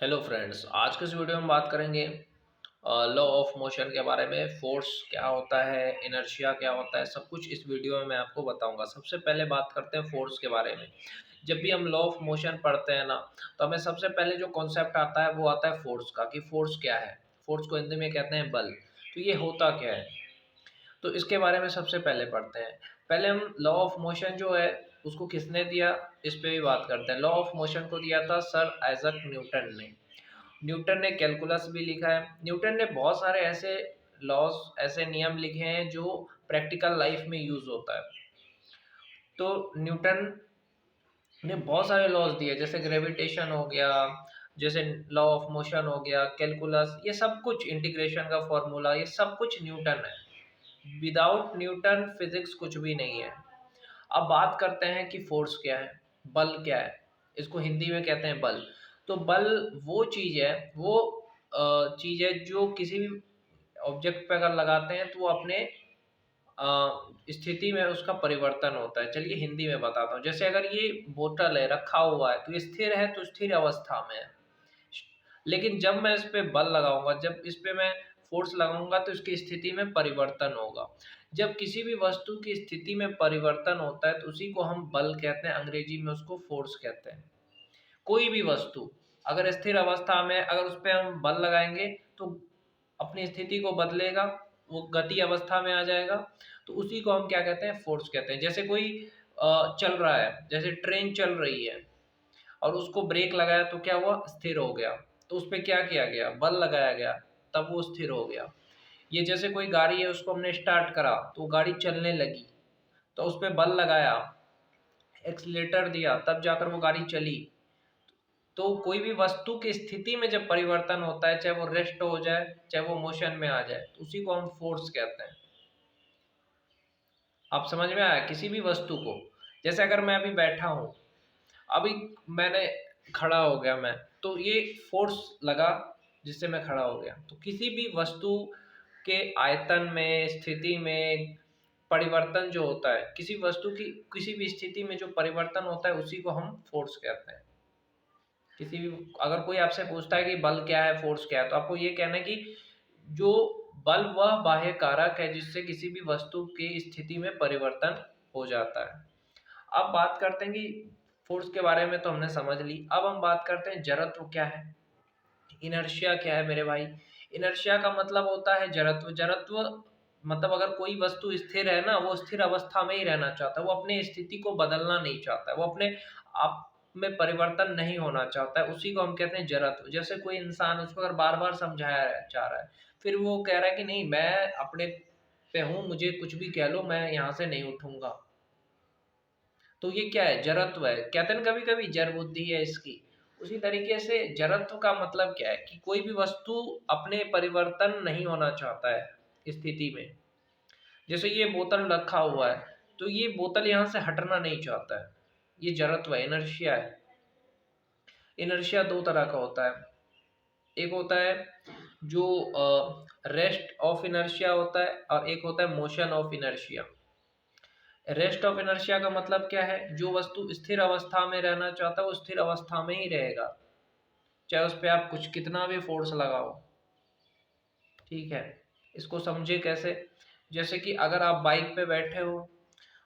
Hello friends, आज के इस वीडियो में बात करेंगे लॉ ऑफ मोशन के बारे में। फोर्स क्या होता है, इनर्शिया क्या होता है, सब कुछ इस वीडियो में मैं आपको बताऊंगा। सबसे पहले बात करते हैं फोर्स के बारे में। जब भी हम लॉ ऑफ मोशन पढ़ते हैं ना, तो हमें सबसे पहले जो कॉन्सेप्ट आता है वो आता है फोर्स का, कि फोर्स क्या है। फोर्स को हिंदी में कहते हैं बल। तो ये होता क्या है, तो इसके बारे में सबसे पहले पढ़ते हैं। पहले हम लॉ ऑफ मोशन जो है उसको किसने दिया, इस पे भी बात करते हैं। लॉ ऑफ मोशन को दिया था सर आइजक न्यूटन ने। न्यूटन ने कैलकुलस भी लिखा है। न्यूटन ने बहुत सारे ऐसे लॉज, ऐसे नियम लिखे हैं जो प्रैक्टिकल लाइफ में यूज होता है। तो न्यूटन ने बहुत सारे लॉज दिए, जैसे ग्रेविटेशन हो गया, जैसे लॉ ऑफ मोशन हो गया, कैलकुलस, ये सब कुछ, इंटीग्रेशन का फॉर्मूला, ये सब कुछ न्यूटन है। विदाउट न्यूटन फिजिक्स कुछ भी नहीं है। अब बात करते हैं कि फोर्स क्या है, बल क्या है। इसको हिंदी में कहते हैं बल। तो बल वो चीज है, वो चीज है जो किसी भी ऑब्जेक्ट पे अगर लगाते हैं तो वो अपने स्थिति में उसका परिवर्तन होता है। चलिए हिंदी में बताता हूँ। जैसे अगर ये बोतल है, रखा हुआ है, तो ये स्थिर है, तो स्थिर अवस्था में है। लेकिन जब मैं इस पे बल लगाऊंगा, जब इस पे मैं फोर्स लगाऊंगा, तो इसकी स्थिति में परिवर्तन होगा। जब किसी भी वस्तु की स्थिति में परिवर्तन होता है तो उसी को हम बल कहते हैं, अंग्रेजी में उसको फोर्स कहते हैं। कोई भी वस्तु अगर स्थिर अवस्था में, अगर उस पे हम बल लगाएंगे तो अपनी स्थिति को बदलेगा, वो गति अवस्था में आ जाएगा। तो उसी को हम क्या कहते हैं, फोर्स कहते हैं। जैसे कोई चल रहा है, जैसे ट्रेन चल रही है और उसको ब्रेक लगाया तो क्या हुआ, स्थिर हो गया। तो उस पर क्या किया गया, बल लगाया गया, तब वो स्थिर हो गया। ये जैसे कोई गाड़ी है, उसको हमने स्टार्ट करा तो गाड़ी चलने लगी, तो उस पर बल लगाया, एक्सीलेटर दिया, तब जाकर वो गाड़ी चली। तो कोई भी वस्तु की स्थिति में जब परिवर्तन होता है, चाहे वो रेस्ट हो जाए, चाहे वो मोशन में आ जाए, तो उसी को हम फोर्स कहते हैं। आप समझ में आया, किसी भी वस्तु को। जैसे अगर मैं अभी बैठा हूँ, अभी मैंने खड़ा हो गया मैं, तो ये फोर्स लगा जिससे मैं खड़ा हो गया। तो किसी भी वस्तु के आयतन में, स्थिति में परिवर्तन जो होता है, किसी वस्तु की किसी भी स्थिति में जो परिवर्तन होता है, उसी को हम फोर्स कहते हैं। किसी भी, अगर कोई आपसे पूछता है कि बल क्या है, फोर्स क्या है, तो आपको ये कहना है कि जो बल वह बाह्य कारक है जिससे किसी भी वस्तु की स्थिति में परिवर्तन हो जाता है। अब बात करते हैं कि फोर्स के बारे में तो हमने समझ ली। अब हम बात करते हैं जड़त्व क्या है, इनर्शिया क्या है मेरे भाई। इनर्शिया का मतलब होता है जड़त्व। जड़त्व मतलब अगर कोई वस्तु स्थिर है ना, वो स्थिर अवस्था में ही रहना चाहता है, वो अपनी स्थिति को बदलना नहीं चाहता है, वो अपने आप में परिवर्तन नहीं होना चाहता है, उसी को हम कहते हैं जड़त्व। जैसे कोई इंसान, उसको अगर बार बार समझाया जा रहा है, फिर वो कह रहा है कि नहीं, मैं अपने पे हूँ, मुझे कुछ भी कह लो, मैं यहाँ से नहीं उठूंगा, तो ये क्या है, जड़त्व है। कहते हैं कभी कभी जड़ बुद्धि है इसकी। उसी तरीके से जड़त्व का मतलब क्या है, कि कोई भी वस्तु अपने परिवर्तन नहीं होना चाहता है स्थिति में। जैसे ये बोतल रखा हुआ है, तो ये बोतल यहाँ से हटना नहीं चाहता है, ये जड़त्व है, इनर्शिया है। इनर्शिया दो तरह का होता है। एक होता है जो रेस्ट ऑफ इनर्शिया होता है, और एक होता है motion of inertia. Rest of inertia का मतलब क्या है, जो वस्तु स्थिर अवस्था में रहना चाहता है वो स्थिर अवस्था में ही रहेगा, चाहे उस पर आप कुछ कितना भी फोर्स लगाओ। ठीक है, इसको समझे कैसे। जैसे कि अगर आप बाइक पे बैठे हो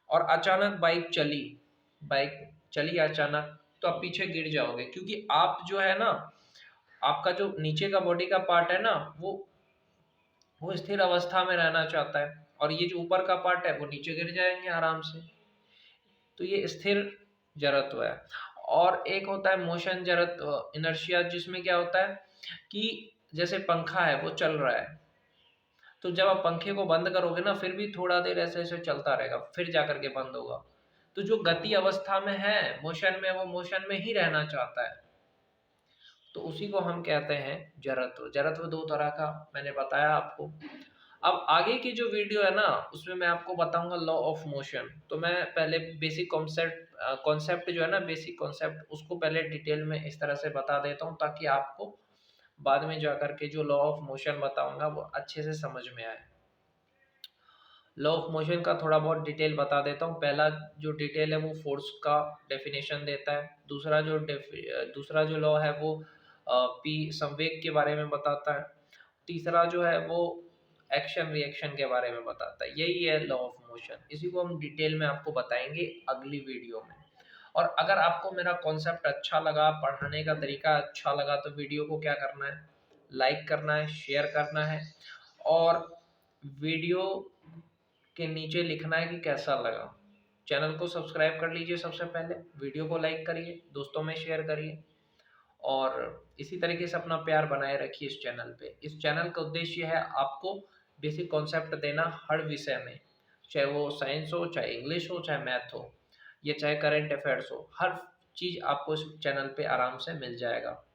और अचानक बाइक चली अचानक, तो आप पीछे गिर जाओगे, क्योंकि आप जो है ना, आपका जो नीचे का बॉडी का पार्ट है ना, वो स्थिर अवस्था में रहना चाहता है, और ये जो ऊपर का पार्ट है वो नीचे गिर जाएंगे आराम से। तो ये स्थिर जड़त्व है। और एक होता है मोशन जड़त्व, इनर्शिया, जिसमें क्या होता है कि जैसे पंखा है, वो चल रहा है, तो जब आप पंखे को बंद करोगे ना, फिर भी थोड़ा देर ऐसे ऐसे चलता रहेगा, फिर जाकर के बंद होगा। तो जो गति अवस्था में है, मोशन में, वो मोशन में ही रहना चाहता है, तो उसी को हम कहते हैं जड़त्व। जड़त्व दो तरह का मैंने बताया आपको। अब आगे की जो वीडियो है ना, उसमें मैं आपको बताऊंगा लॉ ऑफ मोशन। तो मैं पहले बेसिक कॉन्सेप्ट जो है ना, बेसिक कॉन्सेप्ट, उसको पहले डिटेल में इस तरह से बता देता हूँ, ताकि आपको बाद में जाकर के जो लॉ ऑफ मोशन बताऊंगा वो अच्छे से समझ में आए। लॉ ऑफ मोशन का थोड़ा बहुत डिटेल बता देता हूँ। पहला जो डिटेल है वो फोर्स का डेफिनेशन देता है। दूसरा जो लॉ है वो संवेग के बारे में बताता है। तीसरा जो है वो एक्शन रिएक्शन के बारे में बताता है। यही है लॉ ऑफ मोशन। इसी को हम डिटेल में आपको बताएंगे अगली वीडियो में। और अगर आपको मेरा कॉन्सेप्ट अच्छा लगा, पढ़ाने का तरीका अच्छा लगा, तो वीडियो को क्या करना है, लाइक करना है, शेयर करना है, और वीडियो के नीचे लिखना है कि कैसा लगा। चैनल को सब्सक्राइब कर लीजिए सबसे पहले, वीडियो को लाइक करिए, दोस्तों में शेयर करिए, और इसी तरीके से अपना प्यार बनाए रखिए इस चैनल पे। इस चैनल का उद्देश्य है आपको बेसिक कॉन्सेप्ट देना हर विषय में, चाहे वो साइंस हो, चाहे इंग्लिश हो, चाहे मैथ हो, या चाहे करंट अफेयर्स हो। हर चीज़ आपको इस चैनल पे आराम से मिल जाएगा।